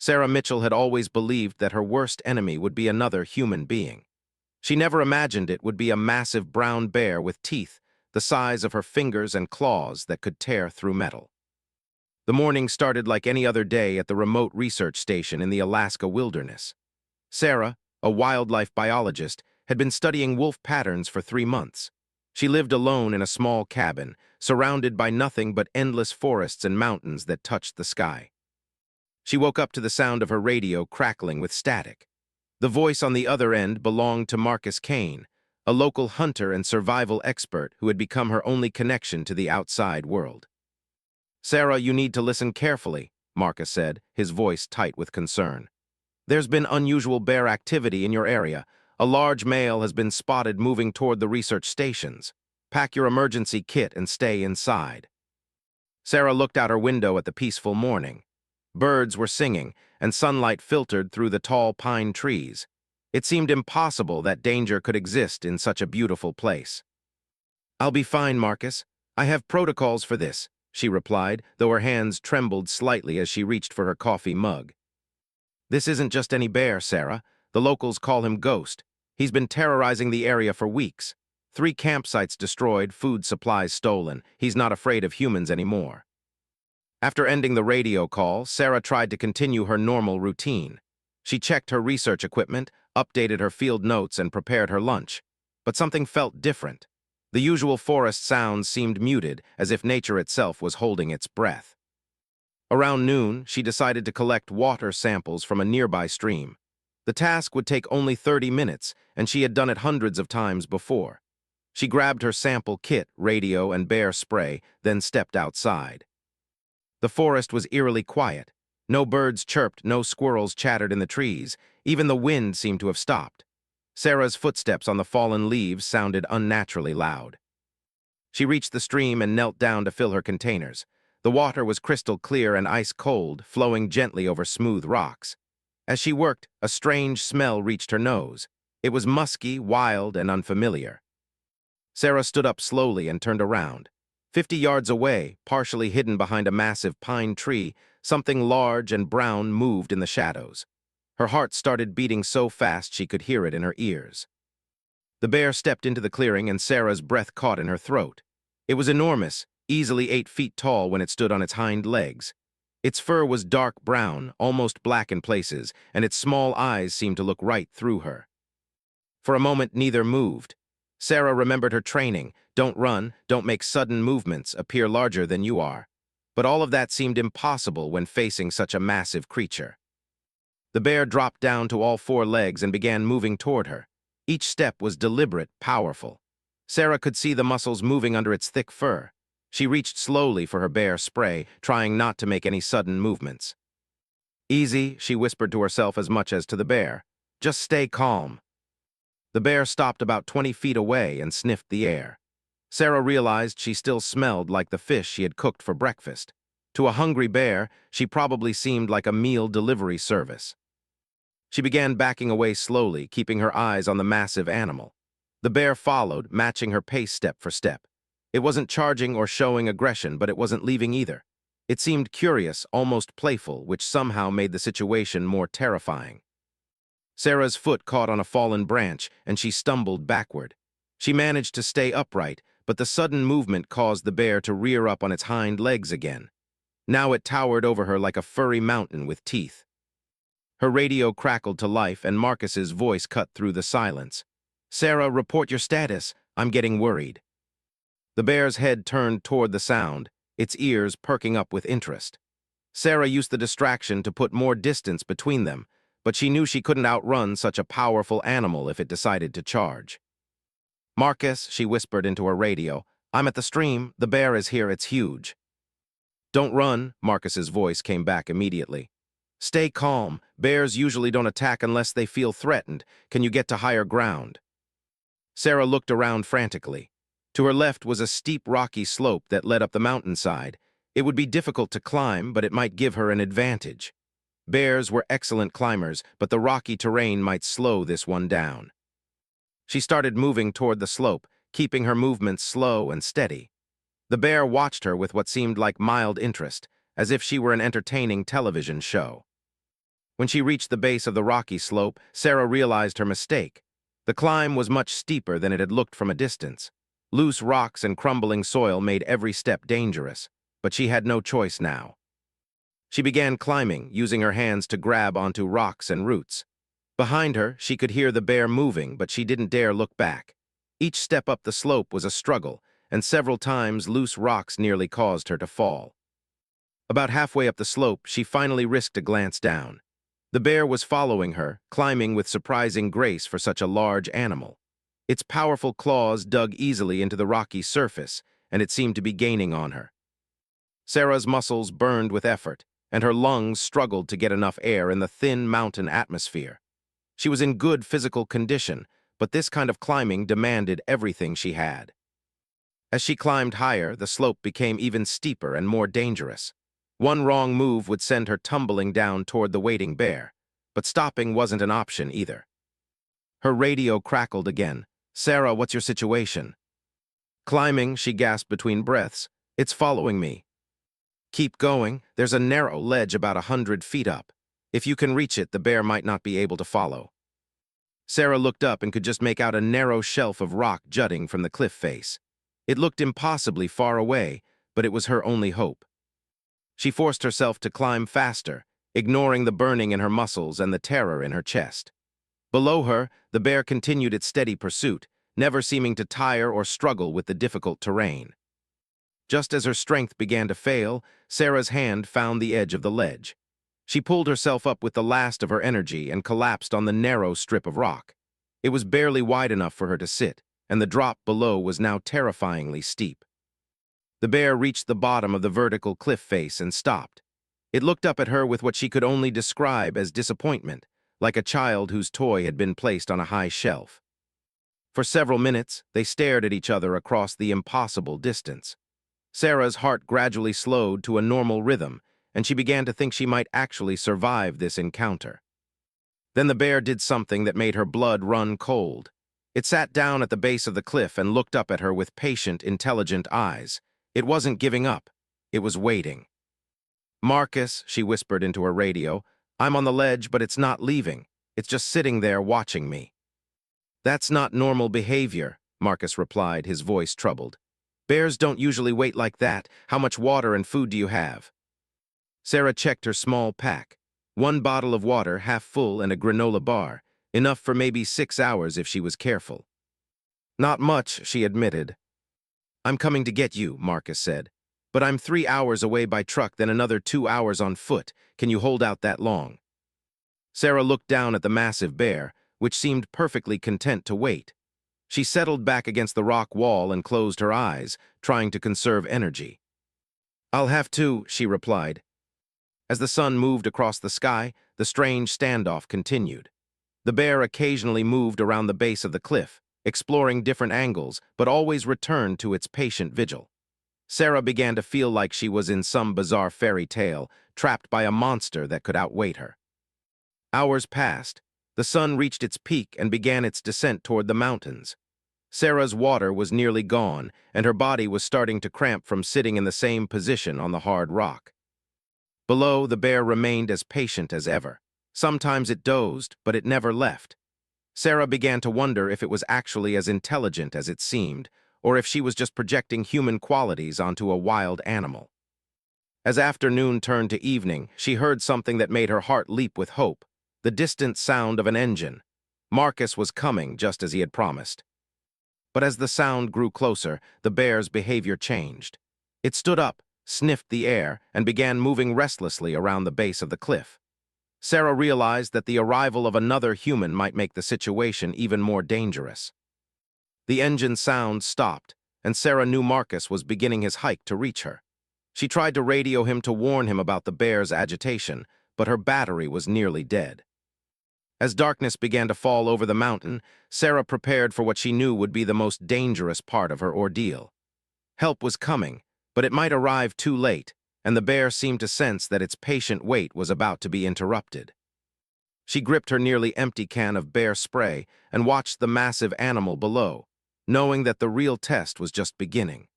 Sarah Mitchell had always believed that her worst enemy would be another human being. She never imagined it would be a massive brown bear with teeth the size of her fingers and claws that could tear through metal. The morning started like any other day at the remote research station in the Alaska wilderness. Sarah, a wildlife biologist, had been studying wolf patterns for 3 months. She lived alone in a small cabin, surrounded by nothing but endless forests and mountains that touched the sky. She woke up to the sound of her radio crackling with static. The voice on the other end belonged to Marcus Kane, a local hunter and survival expert who had become her only connection to the outside world. "Sarah, you need to listen carefully," Marcus said, his voice tight with concern. "There's been unusual bear activity in your area. A large male has been spotted moving toward the research stations. Pack your emergency kit and stay inside." Sarah looked out her window at the peaceful morning. Birds were singing, and sunlight filtered through the tall pine trees. It seemed impossible that danger could exist in such a beautiful place. "I'll be fine, Marcus. I have protocols for this," she replied, though her hands trembled slightly as she reached for her coffee mug. "This isn't just any bear, Sarah. The locals call him Ghost. He's been terrorizing the area for weeks. 3 campsites destroyed, food supplies stolen. He's not afraid of humans anymore." After ending the radio call, Sarah tried to continue her normal routine. She checked her research equipment, updated her field notes, and prepared her lunch. But something felt different. The usual forest sounds seemed muted, as if nature itself was holding its breath. Around noon, she decided to collect water samples from a nearby stream. The task would take only 30 minutes, and she had done it hundreds of times before. She grabbed her sample kit, radio, and bear spray, then stepped outside. The forest was eerily quiet. No birds chirped, no squirrels chattered in the trees. Even the wind seemed to have stopped. Sarah's footsteps on the fallen leaves sounded unnaturally loud. She reached the stream and knelt down to fill her containers. The water was crystal clear and ice cold, flowing gently over smooth rocks. As she worked, a strange smell reached her nose. It was musky, wild, and unfamiliar. Sarah stood up slowly and turned around. 50 yards away, partially hidden behind a massive pine tree, something large and brown moved in the shadows. Her heart started beating so fast she could hear it in her ears. The bear stepped into the clearing and Sarah's breath caught in her throat. It was enormous, easily 8 feet tall when it stood on its hind legs. Its fur was dark brown, almost black in places, and its small eyes seemed to look right through her. For a moment, neither moved. Sarah remembered her training. Don't run, don't make sudden movements, appear larger than you are. But all of that seemed impossible when facing such a massive creature. The bear dropped down to all 4 legs and began moving toward her. Each step was deliberate, powerful. Sarah could see the muscles moving under its thick fur. She reached slowly for her bear spray, trying not to make any sudden movements. "Easy," she whispered to herself as much as to the bear. "Just stay calm." The bear stopped about 20 feet away and sniffed the air. Sarah realized she still smelled like the fish she had cooked for breakfast. To a hungry bear, she probably seemed like a meal delivery service. She began backing away slowly, keeping her eyes on the massive animal. The bear followed, matching her pace step for step. It wasn't charging or showing aggression, but it wasn't leaving either. It seemed curious, almost playful, which somehow made the situation more terrifying. Sarah's foot caught on a fallen branch, and she stumbled backward. She managed to stay upright, but the sudden movement caused the bear to rear up on its hind legs again. Now it towered over her like a furry mountain with teeth. Her radio crackled to life, and Marcus's voice cut through the silence. "Sarah, report your status. I'm getting worried." The bear's head turned toward the sound, its ears perking up with interest. Sarah used the distraction to put more distance between them, but she knew she couldn't outrun such a powerful animal if it decided to charge. "Marcus," she whispered into her radio, "I'm at the stream. The bear is here. It's huge." "Don't run," Marcus's voice came back immediately. "Stay calm. Bears usually don't attack unless they feel threatened. Can you get to higher ground?" Sarah looked around frantically. To her left was a steep rocky slope that led up the mountainside. It would be difficult to climb, but it might give her an advantage. Bears were excellent climbers, but the rocky terrain might slow this one down. She started moving toward the slope, keeping her movements slow and steady. The bear watched her with what seemed like mild interest, as if she were an entertaining television show. When she reached the base of the rocky slope, Sarah realized her mistake. The climb was much steeper than it had looked from a distance. Loose rocks and crumbling soil made every step dangerous, but she had no choice now. She began climbing, using her hands to grab onto rocks and roots. Behind her, she could hear the bear moving, but she didn't dare look back. Each step up the slope was a struggle, and several times loose rocks nearly caused her to fall. About halfway up the slope, she finally risked a glance down. The bear was following her, climbing with surprising grace for such a large animal. Its powerful claws dug easily into the rocky surface, and it seemed to be gaining on her. Sarah's muscles burned with effort, and her lungs struggled to get enough air in the thin mountain atmosphere. She was in good physical condition, but this kind of climbing demanded everything she had. As she climbed higher, the slope became even steeper and more dangerous. One wrong move would send her tumbling down toward the waiting bear, but stopping wasn't an option either. Her radio crackled again. "Sarah, what's your situation?" "Climbing," she gasped between breaths. "It's following me." "Keep going. There's a narrow ledge about 100 feet up. If you can reach it, the bear might not be able to follow." Sarah looked up and could just make out a narrow shelf of rock jutting from the cliff face. It looked impossibly far away, but it was her only hope. She forced herself to climb faster, ignoring the burning in her muscles and the terror in her chest. Below her, the bear continued its steady pursuit, never seeming to tire or struggle with the difficult terrain. Just as her strength began to fail, Sarah's hand found the edge of the ledge. She pulled herself up with the last of her energy and collapsed on the narrow strip of rock. It was barely wide enough for her to sit, and the drop below was now terrifyingly steep. The bear reached the bottom of the vertical cliff face and stopped. It looked up at her with what she could only describe as disappointment, like a child whose toy had been placed on a high shelf. For several minutes, they stared at each other across the impossible distance. Sarah's heart gradually slowed to a normal rhythm, and she began to think she might actually survive this encounter. Then the bear did something that made her blood run cold. It sat down at the base of the cliff and looked up at her with patient, intelligent eyes. It wasn't giving up. It was waiting. "Marcus," she whispered into her radio, "I'm on the ledge, but it's not leaving. It's just sitting there watching me." "That's not normal behavior," Marcus replied, his voice troubled. "Bears don't usually wait like that. How much water and food do you have?" Sarah checked her small pack. 1 bottle of water, half full, and a granola bar, enough for maybe 6 hours if she was careful. "Not much," she admitted. "I'm coming to get you," Marcus said. "But I'm 3 hours away by truck, then another 2 hours on foot. Can you hold out that long?" Sarah looked down at the massive bear, which seemed perfectly content to wait. She settled back against the rock wall and closed her eyes, trying to conserve energy. "I'll have to," she replied. As the sun moved across the sky, the strange standoff continued. The bear occasionally moved around the base of the cliff, exploring different angles, but always returned to its patient vigil. Sarah began to feel like she was in some bizarre fairy tale, trapped by a monster that could outwait her. Hours passed. The sun reached its peak and began its descent toward the mountains. Sarah's water was nearly gone, and her body was starting to cramp from sitting in the same position on the hard rock. Below, the bear remained as patient as ever. Sometimes it dozed, but it never left. Sarah began to wonder if it was actually as intelligent as it seemed, or if she was just projecting human qualities onto a wild animal. As afternoon turned to evening, she heard something that made her heart leap with hope, the distant sound of an engine. Marcus was coming, just as he had promised. But as the sound grew closer, the bear's behavior changed. It stood up, sniffed the air, and began moving restlessly around the base of the cliff. Sarah realized that the arrival of another human might make the situation even more dangerous. The engine sound stopped, and Sarah knew Marcus was beginning his hike to reach her. She tried to radio him to warn him about the bear's agitation, but her battery was nearly dead. As darkness began to fall over the mountain, Sarah prepared for what she knew would be the most dangerous part of her ordeal. Help was coming, but it might arrive too late, and the bear seemed to sense that its patient wait was about to be interrupted. She gripped her nearly empty can of bear spray and watched the massive animal below, knowing that the real test was just beginning.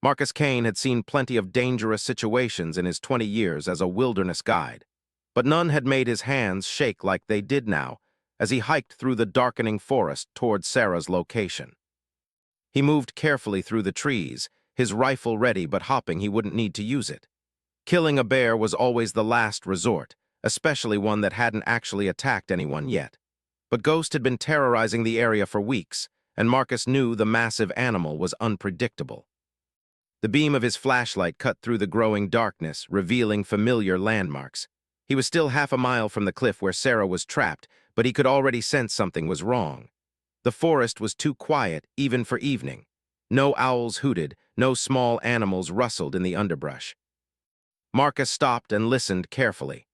Marcus Kane had seen plenty of dangerous situations in his 20 years as a wilderness guide. But none had made his hands shake like they did now as he hiked through the darkening forest toward Sarah's location. He moved carefully through the trees, his rifle ready but hoping he wouldn't need to use it. Killing a bear was always the last resort, especially one that hadn't actually attacked anyone yet. But Ghost had been terrorizing the area for weeks, and Marcus knew the massive animal was unpredictable. The beam of his flashlight cut through the growing darkness, revealing familiar landmarks. He was still half a mile from the cliff where Sarah was trapped, but he could already sense something was wrong. The forest was too quiet, even for evening. No owls hooted, no small animals rustled in the underbrush. Marcus stopped and listened carefully.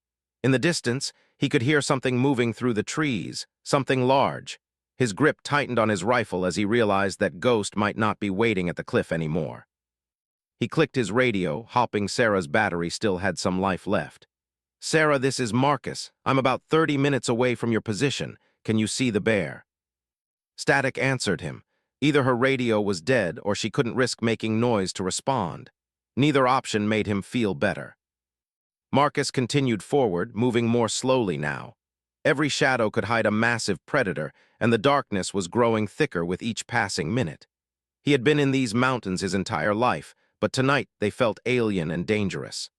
In the distance, he could hear something moving through the trees, something large. His grip tightened on his rifle as he realized that Ghost might not be waiting at the cliff anymore. He clicked his radio, hoping Sarah's battery still had some life left. "Sarah, this is Marcus. I'm about 30 minutes away from your position. Can you see the bear?" Static answered him. Either her radio was dead or she couldn't risk making noise to respond. Neither option made him feel better. Marcus continued forward, moving more slowly now. Every shadow could hide a massive predator, and the darkness was growing thicker with each passing minute. He had been in these mountains his entire life, but tonight they felt alien and dangerous.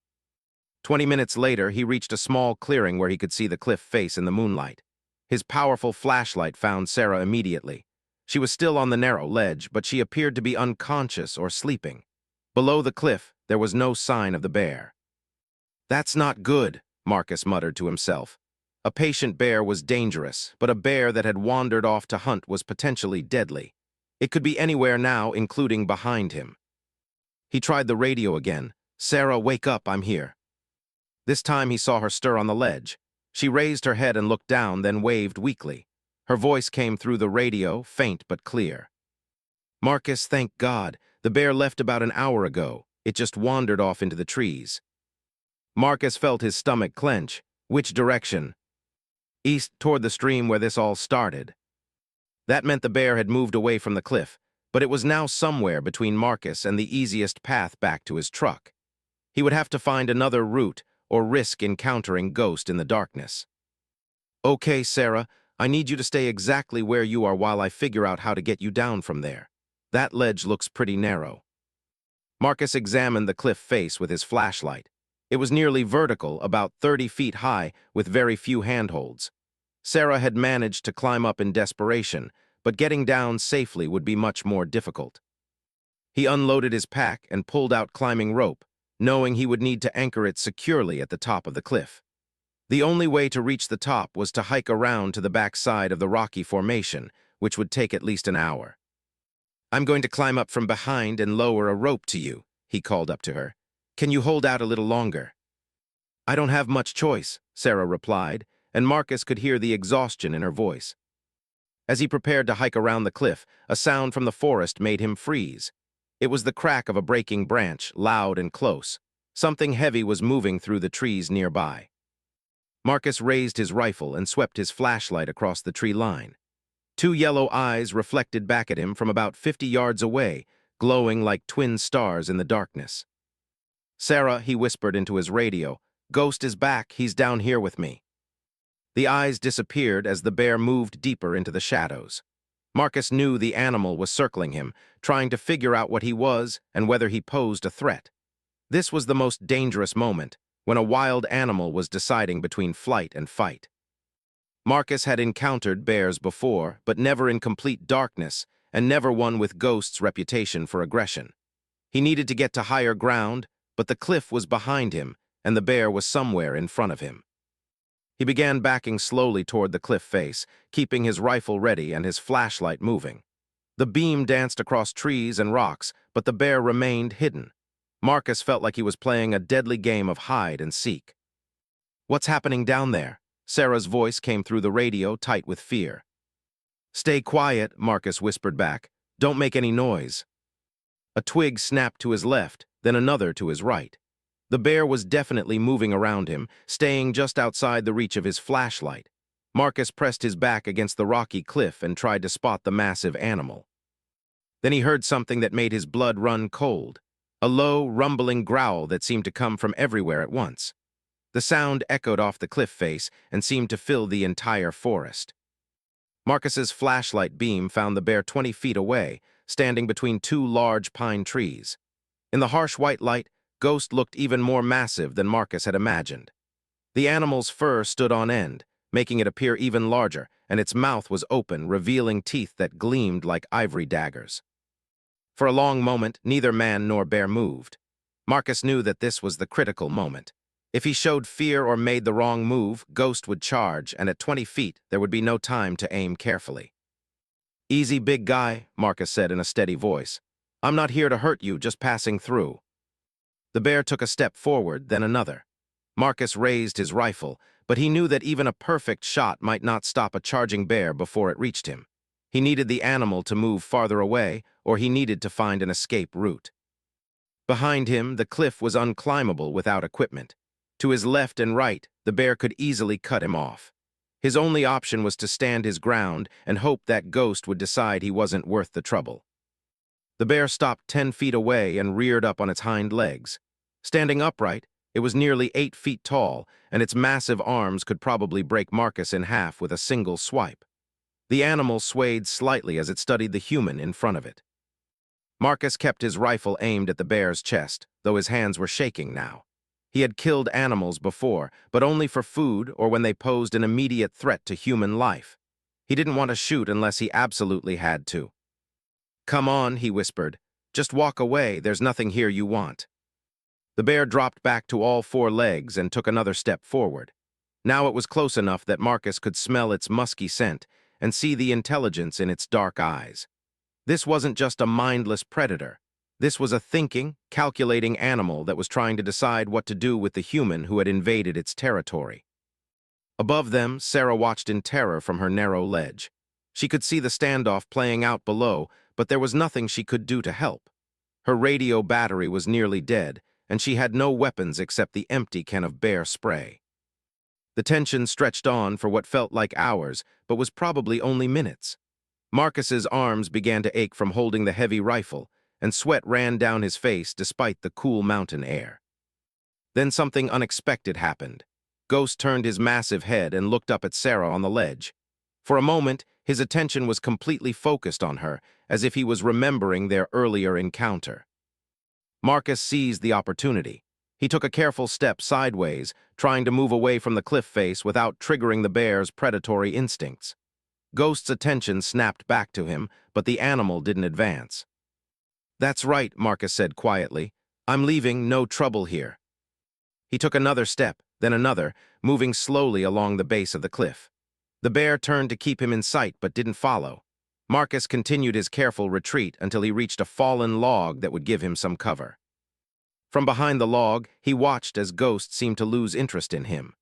20 minutes later, he reached a small clearing where he could see the cliff face in the moonlight. His powerful flashlight found Sarah immediately. She was still on the narrow ledge, but she appeared to be unconscious or sleeping. Below the cliff, there was no sign of the bear. "That's not good," Marcus muttered to himself. A patient bear was dangerous, but a bear that had wandered off to hunt was potentially deadly. It could be anywhere now, including behind him. He tried the radio again. "Sarah, wake up, I'm here." This time he saw her stir on the ledge. She raised her head and looked down, then waved weakly. Her voice came through the radio, faint but clear. "Marcus, thank God. The bear left about an hour ago. It just wandered off into the trees." Marcus felt his stomach clench. Which direction? East, toward the stream where this all started. That meant the bear had moved away from the cliff, but it was now somewhere between Marcus and the easiest path back to his truck. He would have to find another route or risk encountering Ghost in the darkness. "Okay, Sarah, I need you to stay exactly where you are while I figure out how to get you down from there. That ledge looks pretty narrow." Marcus examined the cliff face with his flashlight. It was nearly vertical, about 30 feet high, with very few handholds. Sarah had managed to climb up in desperation, but getting down safely would be much more difficult. He unloaded his pack and pulled out climbing rope, knowing he would need to anchor it securely at the top of the cliff. The only way to reach the top was to hike around to the back side of the rocky formation, which would take at least an hour. "I'm going to climb up from behind and lower a rope to you," he called up to her. "Can you hold out a little longer?" "I don't have much choice," Sarah replied, and Marcus could hear the exhaustion in her voice. As he prepared to hike around the cliff, a sound from the forest made him freeze. It was the crack of a breaking branch, loud and close. Something heavy was moving through the trees nearby. Marcus raised his rifle and swept his flashlight across the tree line. Two yellow eyes reflected back at him from about 50 yards away, glowing like twin stars in the darkness. "Sarah," he whispered into his radio, "Ghost is back, he's down here with me." The eyes disappeared as the bear moved deeper into the shadows. Marcus knew the animal was circling him, trying to figure out what he was and whether he posed a threat. This was the most dangerous moment, when a wild animal was deciding between flight and fight. Marcus had encountered bears before, but never in complete darkness, and never one with Ghost's reputation for aggression. He needed to get to higher ground, but the cliff was behind him, and the bear was somewhere in front of him. He began backing slowly toward the cliff face, keeping his rifle ready and his flashlight moving. The beam danced across trees and rocks, but the bear remained hidden. Marcus felt like he was playing a deadly game of hide and seek. "What's happening down there?" Sarah's voice came through the radio, tight with fear. "Stay quiet," Marcus whispered back. "Don't make any noise." A twig snapped to his left, then another to his right. The bear was definitely moving around him, staying just outside the reach of his flashlight. Marcus pressed his back against the rocky cliff and tried to spot the massive animal. Then he heard something that made his blood run cold, a low, rumbling growl that seemed to come from everywhere at once. The sound echoed off the cliff face and seemed to fill the entire forest. Marcus's flashlight beam found the bear 20 feet away, standing between two large pine trees. In the harsh white light, Ghost looked even more massive than Marcus had imagined. The animal's fur stood on end, making it appear even larger, and its mouth was open, revealing teeth that gleamed like ivory daggers. For a long moment, neither man nor bear moved. Marcus knew that this was the critical moment. If he showed fear or made the wrong move, Ghost would charge, and at 20 feet, there would be no time to aim carefully. "Easy, big guy," Marcus said in a steady voice. "I'm not here to hurt you, just passing through." The bear took a step forward, then another. Marcus raised his rifle, but he knew that even a perfect shot might not stop a charging bear before it reached him. He needed the animal to move farther away, or he needed to find an escape route. Behind him, the cliff was unclimbable without equipment. To his left and right, the bear could easily cut him off. His only option was to stand his ground and hope that Ghost would decide he wasn't worth the trouble. The bear stopped 10 feet away and reared up on its hind legs. Standing upright, it was nearly 8 feet tall, and its massive arms could probably break Marcus in half with a single swipe. The animal swayed slightly as it studied the human in front of it. Marcus kept his rifle aimed at the bear's chest, though his hands were shaking now. He had killed animals before, but only for food or when they posed an immediate threat to human life. He didn't want to shoot unless he absolutely had to. "Come on," he whispered. "Just walk away, there's nothing here you want." The bear dropped back to all four legs and took another step forward. Now it was close enough that Marcus could smell its musky scent and see the intelligence in its dark eyes. This wasn't just a mindless predator. This was a thinking, calculating animal that was trying to decide what to do with the human who had invaded its territory. Above them, Sarah watched in terror from her narrow ledge. She could see the standoff playing out below, but there was nothing she could do to help. Her radio battery was nearly dead, and she had no weapons except the empty can of bear spray. The tension stretched on for what felt like hours, but was probably only minutes. Marcus's arms began to ache from holding the heavy rifle, and sweat ran down his face despite the cool mountain air. Then something unexpected happened. Ghost turned his massive head and looked up at Sarah on the ledge. For a moment, his attention was completely focused on her, as if he was remembering their earlier encounter. Marcus seized the opportunity. He took a careful step sideways, trying to move away from the cliff face without triggering the bear's predatory instincts. Ghost's attention snapped back to him, but the animal didn't advance. "That's right," Marcus said quietly. "I'm leaving, no trouble here." He took another step, then another, moving slowly along the base of the cliff. The bear turned to keep him in sight but didn't follow. Marcus continued his careful retreat until he reached a fallen log that would give him some cover. From behind the log, he watched as Ghost seemed to lose interest in him.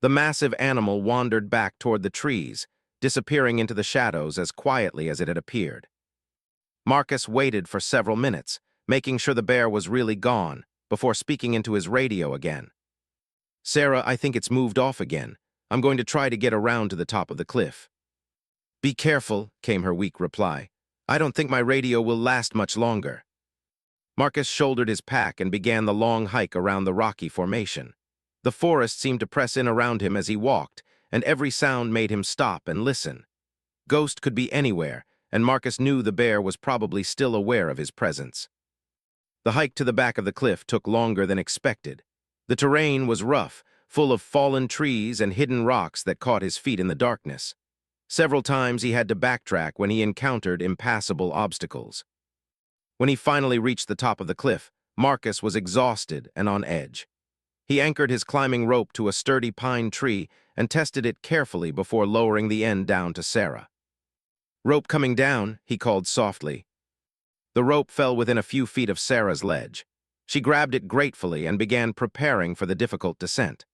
The massive animal wandered back toward the trees, disappearing into the shadows as quietly as it had appeared. Marcus waited for several minutes, making sure the bear was really gone, before speaking into his radio again. "Sarah, I think it's moved off again. I'm going to try to get around to the top of the cliff." "Be careful," came her weak reply. "I don't think my radio will last much longer." Marcus shouldered his pack and began the long hike around the rocky formation. The forest seemed to press in around him as he walked, and every sound made him stop and listen. Ghost could be anywhere, and Marcus knew the bear was probably still aware of his presence. The hike to the back of the cliff took longer than expected. The terrain was rough, full of fallen trees and hidden rocks that caught his feet in the darkness. Several times he had to backtrack when he encountered impassable obstacles. When he finally reached the top of the cliff, Marcus was exhausted and on edge. He anchored his climbing rope to a sturdy pine tree and tested it carefully before lowering the end down to Sarah. "Rope coming down," he called softly. The rope fell within a few feet of Sarah's ledge. She grabbed it gratefully and began preparing for the difficult descent.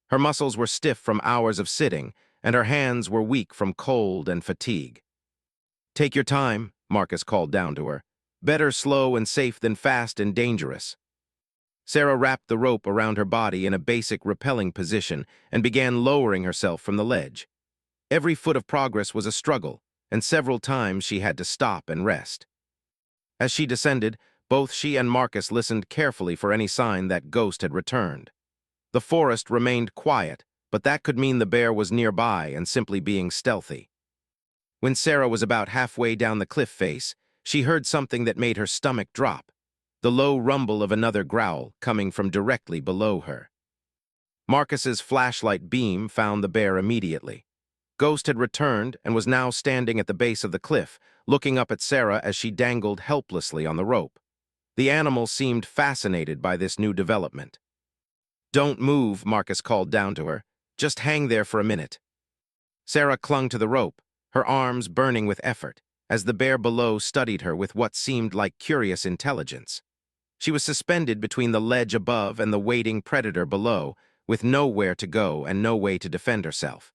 Her muscles were stiff from hours of sitting, and her hands were weak from cold and fatigue. "Take your time," Marcus called down to her. "Better slow and safe than fast and dangerous." Sarah wrapped the rope around her body in a basic rappelling position and began lowering herself from the ledge. Every foot of progress was a struggle, and several times she had to stop and rest. As she descended, both she and Marcus listened carefully for any sign that Ghost had returned. The forest remained quiet, but that could mean the bear was nearby and simply being stealthy. When Sarah was about halfway down the cliff face, she heard something that made her stomach drop, the low rumble of another growl coming from directly below her. Marcus's flashlight beam found the bear immediately. Ghost had returned and was now standing at the base of the cliff, looking up at Sarah as she dangled helplessly on the rope. The animal seemed fascinated by this new development. "Don't move," Marcus called down to her. "Just hang there for a minute." Sarah clung to the rope, her arms burning with effort, as the bear below studied her with what seemed like curious intelligence. She was suspended between the ledge above and the waiting predator below, with nowhere to go and no way to defend herself.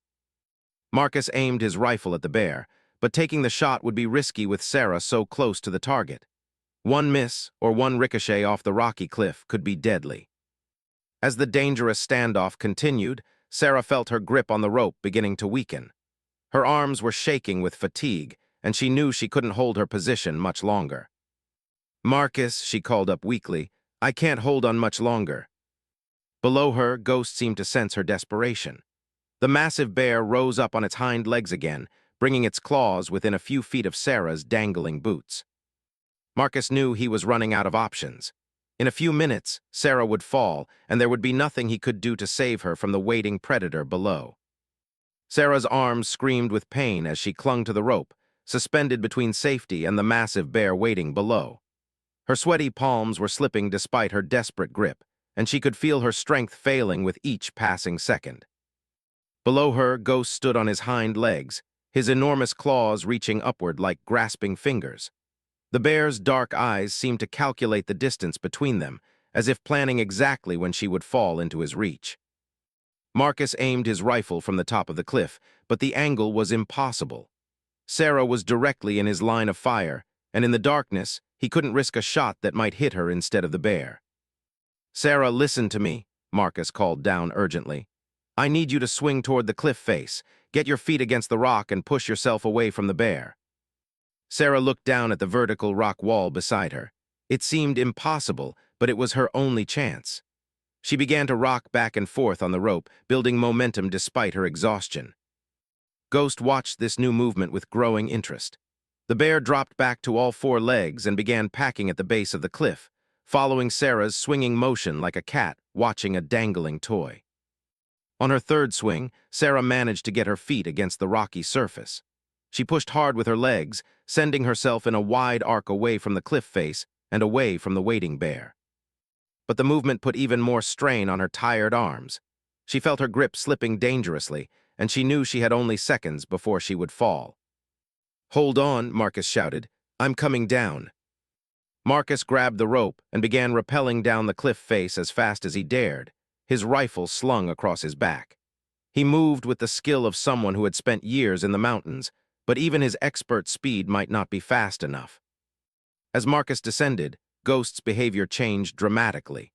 Marcus aimed his rifle at the bear, but taking the shot would be risky with Sarah so close to the target. One miss or one ricochet off the rocky cliff could be deadly. As the dangerous standoff continued, Sarah felt her grip on the rope beginning to weaken. Her arms were shaking with fatigue, and she knew she couldn't hold her position much longer. "Marcus," she called up weakly, "I can't hold on much longer." Below her, Ghost seemed to sense her desperation. The massive bear rose up on its hind legs again, bringing its claws within a few feet of Sarah's dangling boots. Marcus knew he was running out of options. In a few minutes, Sarah would fall, and there would be nothing he could do to save her from the waiting predator below. Sarah's arms screamed with pain as she clung to the rope, suspended between safety and the massive bear waiting below. Her sweaty palms were slipping despite her desperate grip, and she could feel her strength failing with each passing second. Below her, Ghost stood on his hind legs, his enormous claws reaching upward like grasping fingers. The bear's dark eyes seemed to calculate the distance between them, as if planning exactly when she would fall into his reach. Marcus aimed his rifle from the top of the cliff, but the angle was impossible. Sarah was directly in his line of fire, and in the darkness, he couldn't risk a shot that might hit her instead of the bear. "Sarah, listen to me," Marcus called down urgently. "I need you to swing toward the cliff face. Get your feet against the rock and push yourself away from the bear." Sarah looked down at the vertical rock wall beside her. It seemed impossible, but it was her only chance. She began to rock back and forth on the rope, building momentum despite her exhaustion. Ghost watched this new movement with growing interest. The bear dropped back to all four legs and began packing at the base of the cliff, following Sarah's swinging motion like a cat watching a dangling toy. On her third swing, Sarah managed to get her feet against the rocky surface. She pushed hard with her legs, sending herself in a wide arc away from the cliff face and away from the waiting bear. But the movement put even more strain on her tired arms. She felt her grip slipping dangerously, and she knew she had only seconds before she would fall. "Hold on," Marcus shouted. "I'm coming down." Marcus grabbed the rope and began rappelling down the cliff face as fast as he dared, his rifle slung across his back. He moved with the skill of someone who had spent years in the mountains, but even his expert speed might not be fast enough. As Marcus descended, Ghost's behavior changed dramatically.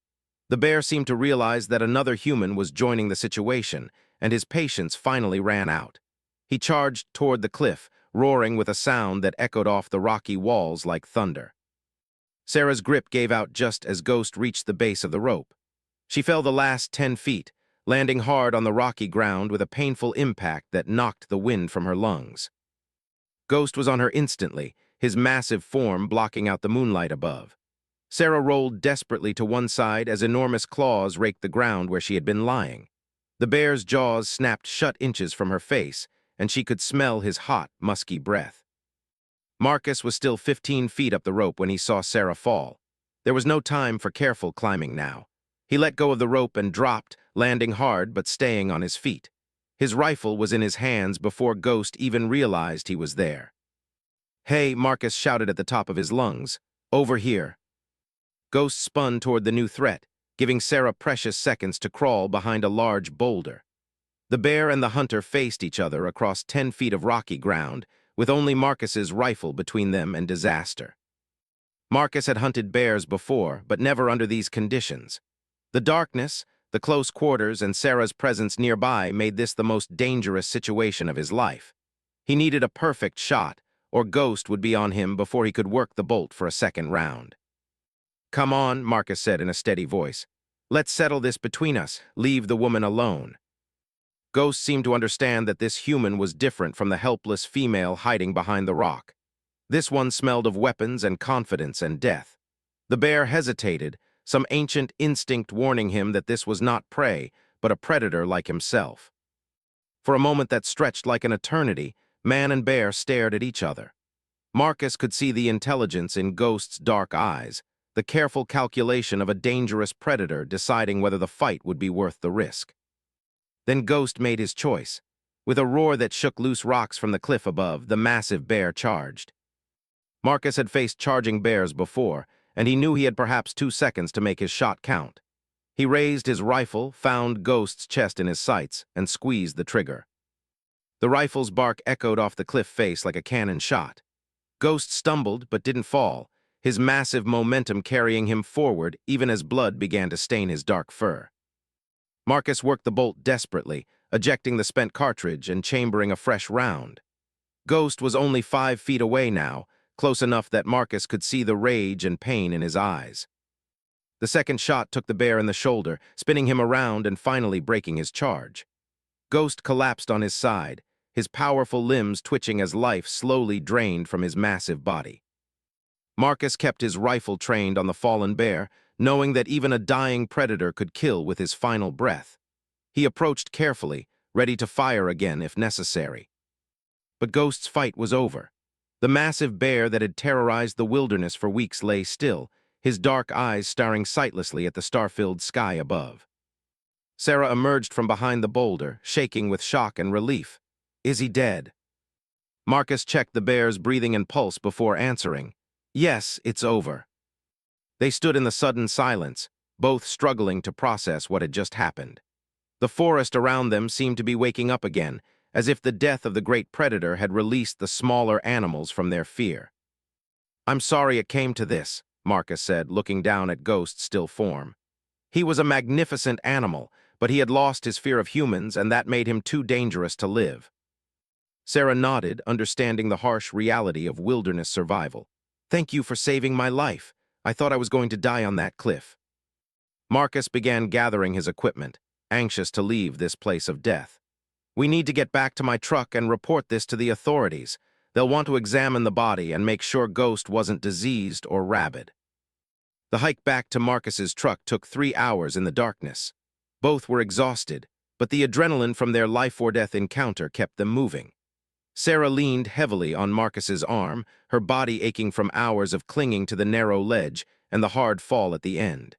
The bear seemed to realize that another human was joining the situation, and his patience finally ran out. He charged toward the cliff, roaring with a sound that echoed off the rocky walls like thunder. Sarah's grip gave out just as Ghost reached the base of the rope. She fell the last 10 feet, landing hard on the rocky ground with a painful impact that knocked the wind from her lungs. Ghost was on her instantly, his massive form blocking out the moonlight above. Sarah rolled desperately to one side as enormous claws raked the ground where she had been lying. The bear's jaws snapped shut inches from her face, and she could smell his hot, musky breath. Marcus was still 15 feet up the rope when he saw Sarah fall. There was no time for careful climbing now. He let go of the rope and dropped, landing hard but staying on his feet. His rifle was in his hands before Ghost even realized he was there. "Hey," Marcus shouted at the top of his lungs. "Over here." Ghost spun toward the new threat, giving Sarah precious seconds to crawl behind a large boulder. The bear and the hunter faced each other across 10 feet of rocky ground, with only Marcus's rifle between them and disaster. Marcus had hunted bears before, but never under these conditions. The darkness, the close quarters, and Sarah's presence nearby made this the most dangerous situation of his life. He needed a perfect shot, or Ghost would be on him before he could work the bolt for a second round. "Come on," Marcus said in a steady voice. Let's settle this between us. Leave the woman alone. Ghost seemed to understand that this human was different from the helpless female hiding behind the rock. This one smelled of weapons and confidence and death. The bear hesitated, some ancient instinct warning him that this was not prey, but a predator like himself. For a moment that stretched like an eternity, man and bear stared at each other. Marcus could see the intelligence in Ghost's dark eyes, the careful calculation of a dangerous predator deciding whether the fight would be worth the risk. Then Ghost made his choice. With a roar that shook loose rocks from the cliff above, the massive bear charged. Marcus had faced charging bears before, and he knew he had perhaps 2 seconds to make his shot count. He raised his rifle, found Ghost's chest in his sights, and squeezed the trigger. The rifle's bark echoed off the cliff face like a cannon shot. Ghost stumbled but didn't fall, his massive momentum carrying him forward even as blood began to stain his dark fur. Marcus worked the bolt desperately, ejecting the spent cartridge and chambering a fresh round. Ghost was only 5 feet away now, close enough that Marcus could see the rage and pain in his eyes. The second shot took the bear in the shoulder, spinning him around and finally breaking his charge. Ghost collapsed on his side, his powerful limbs twitching as life slowly drained from his massive body. Marcus kept his rifle trained on the fallen bear, knowing that even a dying predator could kill with his final breath. He approached carefully, ready to fire again if necessary. But Ghost's fight was over. The massive bear that had terrorized the wilderness for weeks lay still, his dark eyes staring sightlessly at the star-filled sky above. Sarah emerged from behind the boulder, shaking with shock and relief. "Is he dead?" Marcus checked the bear's breathing and pulse before answering. "Yes, it's over." They stood in the sudden silence, both struggling to process what had just happened. The forest around them seemed to be waking up again, as if the death of the great predator had released the smaller animals from their fear. "I'm sorry it came to this," Marcus said, looking down at Ghost's still form. He was a magnificent animal, but he had lost his fear of humans, and that made him too dangerous to live. Sarah nodded, understanding the harsh reality of wilderness survival. "Thank you for saving my life. I thought I was going to die on that cliff." Marcus began gathering his equipment, anxious to leave this place of death. "We need to get back to my truck and report this to the authorities. They'll want to examine the body and make sure Ghost wasn't diseased or rabid." The hike back to Marcus's truck took 3 hours in the darkness. Both were exhausted, but the adrenaline from their life-or-death encounter kept them moving. Sarah leaned heavily on Marcus's arm, her body aching from hours of clinging to the narrow ledge and the hard fall at the end.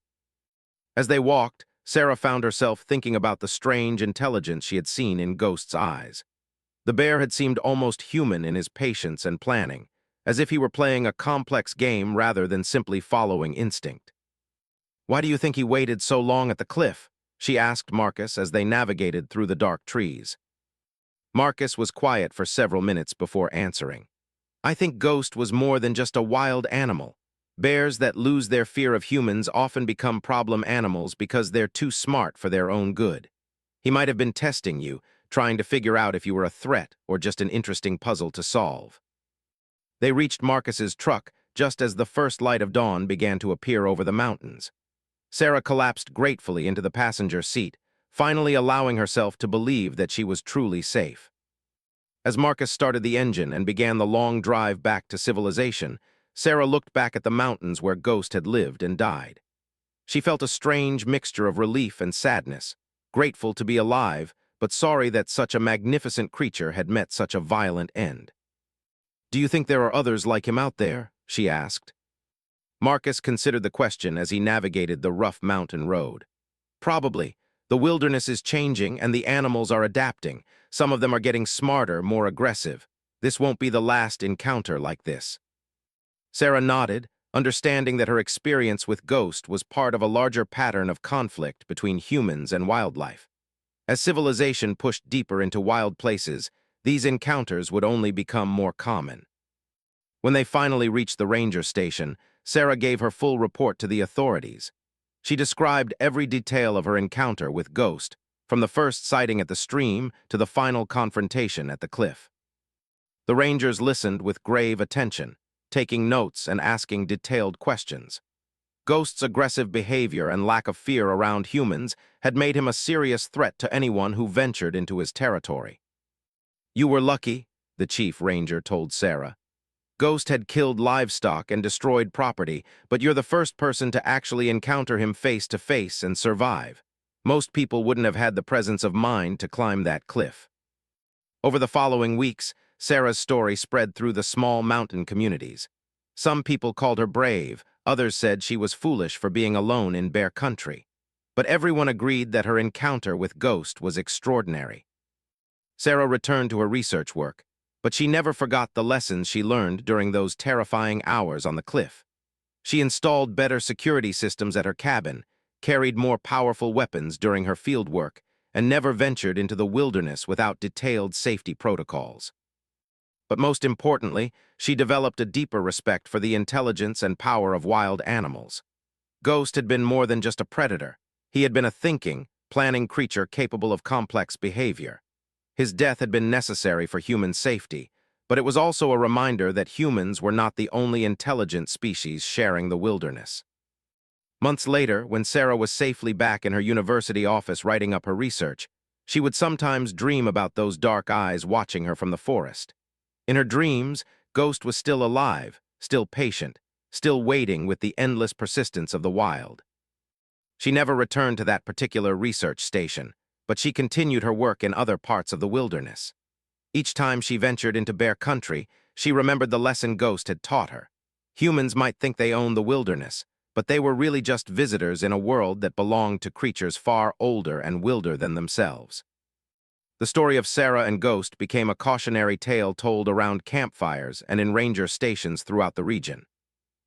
As they walked, Sarah found herself thinking about the strange intelligence she had seen in Ghost's eyes. The bear had seemed almost human in his patience and planning, as if he were playing a complex game rather than simply following instinct. "Why do you think he waited so long at the cliff?" she asked Marcus as they navigated through the dark trees. Marcus was quiet for several minutes before answering. "I think Ghost was more than just a wild animal. Bears that lose their fear of humans often become problem animals because they're too smart for their own good. He might have been testing you, trying to figure out if you were a threat or just an interesting puzzle to solve." They reached Marcus's truck just as the first light of dawn began to appear over the mountains. Sarah collapsed gratefully into the passenger seat, finally allowing herself to believe that she was truly safe. As Marcus started the engine and began the long drive back to civilization, Sarah looked back at the mountains where Ghost had lived and died. She felt a strange mixture of relief and sadness, grateful to be alive, but sorry that such a magnificent creature had met such a violent end. "Do you think there are others like him out there?" she asked. Marcus considered the question as he navigated the rough mountain road. "Probably. The wilderness is changing and the animals are adapting. Some of them are getting smarter, more aggressive. This won't be the last encounter like this." Sarah nodded, understanding that her experience with Ghost was part of a larger pattern of conflict between humans and wildlife. As civilization pushed deeper into wild places, these encounters would only become more common. When they finally reached the ranger station, Sarah gave her full report to the authorities. She described every detail of her encounter with Ghost, from the first sighting at the stream to the final confrontation at the cliff. The rangers listened with grave attention, taking notes and asking detailed questions. Ghost's aggressive behavior and lack of fear around humans had made him a serious threat to anyone who ventured into his territory. "You were lucky," the chief ranger told Sarah. "Ghost had killed livestock and destroyed property, but you're the first person to actually encounter him face to face and survive. Most people wouldn't have had the presence of mind to climb that cliff." Over the following weeks, Sarah's story spread through the small mountain communities. Some people called her brave, others said she was foolish for being alone in bear country. But everyone agreed that her encounter with Ghost was extraordinary. Sarah returned to her research work, but she never forgot the lessons she learned during those terrifying hours on the cliff. She installed better security systems at her cabin, carried more powerful weapons during her field work, and never ventured into the wilderness without detailed safety protocols. But most importantly, she developed a deeper respect for the intelligence and power of wild animals. Ghost had been more than just a predator. He had been a thinking, planning creature capable of complex behavior. His death had been necessary for human safety, but it was also a reminder that humans were not the only intelligent species sharing the wilderness. Months later, when Sarah was safely back in her university office writing up her research, she would sometimes dream about those dark eyes watching her from the forest. In her dreams, Ghost was still alive, still patient, still waiting with the endless persistence of the wild. She never returned to that particular research station, but she continued her work in other parts of the wilderness. Each time she ventured into bear country, she remembered the lesson Ghost had taught her. Humans might think they owned the wilderness, but they were really just visitors in a world that belonged to creatures far older and wilder than themselves. The story of Sarah and Ghost became a cautionary tale told around campfires and in ranger stations throughout the region.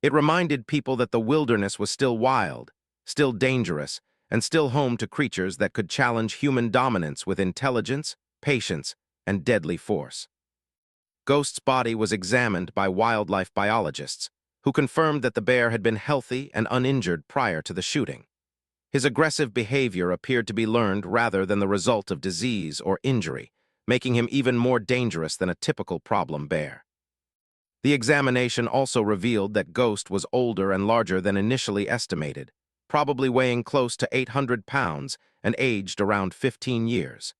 It reminded people that the wilderness was still wild, still dangerous, and still home to creatures that could challenge human dominance with intelligence, patience, and deadly force. Ghost's body was examined by wildlife biologists, who confirmed that the bear had been healthy and uninjured prior to the shooting. His aggressive behavior appeared to be learned rather than the result of disease or injury, making him even more dangerous than a typical problem bear. The examination also revealed that Ghost was older and larger than initially estimated, probably weighing close to 800 pounds and aged around 15 years.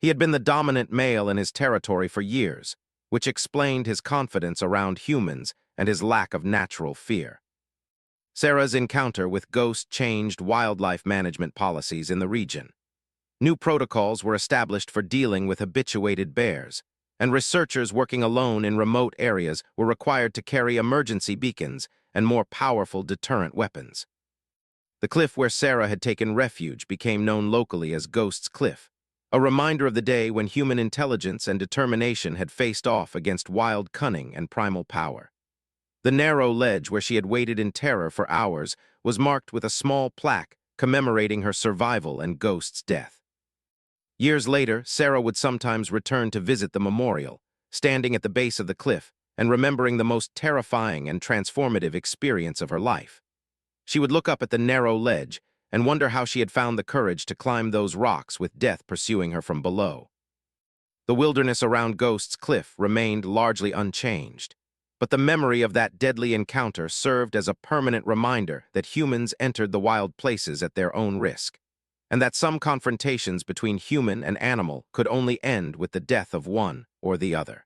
He had been the dominant male in his territory for years, which explained his confidence around humans and his lack of natural fear. Sarah's encounter with Ghost changed wildlife management policies in the region. New protocols were established for dealing with habituated bears, and researchers working alone in remote areas were required to carry emergency beacons and more powerful deterrent weapons. The cliff where Sarah had taken refuge became known locally as Ghost's Cliff, a reminder of the day when human intelligence and determination had faced off against wild cunning and primal power. The narrow ledge where she had waited in terror for hours was marked with a small plaque commemorating her survival and Ghost's death. Years later, Sarah would sometimes return to visit the memorial, standing at the base of the cliff and remembering the most terrifying and transformative experience of her life. She would look up at the narrow ledge and wonder how she had found the courage to climb those rocks with death pursuing her from below. The wilderness around Ghost's Cliff remained largely unchanged, but the memory of that deadly encounter served as a permanent reminder that humans entered the wild places at their own risk, and that some confrontations between human and animal could only end with the death of one or the other.